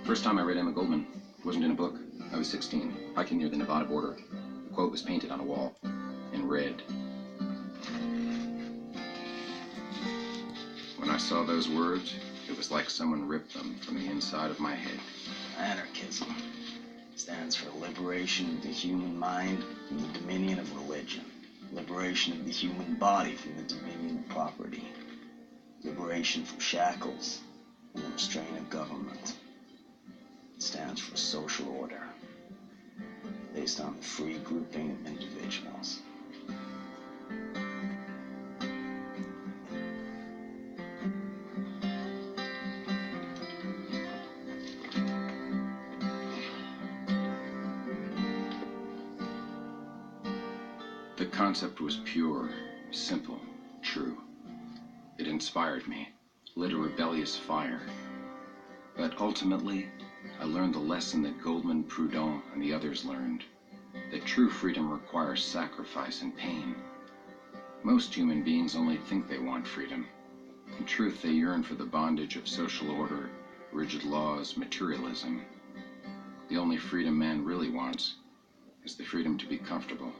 First time I read Emma Goldman wasn't in a book. I was 16, hiking near the Nevada border. The quote was painted on a wall in red. When I saw those words, it was like someone ripped them from the inside of my head. Anarchism stands for liberation of the human mind from the dominion of religion, liberation of the human body from the dominion of property, liberation from shackles and the restraint of government. It stands for social order, based on the free grouping of individuals. The concept was pure, simple, true. It inspired me, lit a rebellious fire. But ultimately, I learned the lesson that Goldman, Proudhon, and the others learned, that true freedom requires sacrifice and pain. Most human beings only think they want freedom. In truth, they yearn for the bondage of social order, rigid laws, materialism. The only freedom man really wants is the freedom to be comfortable.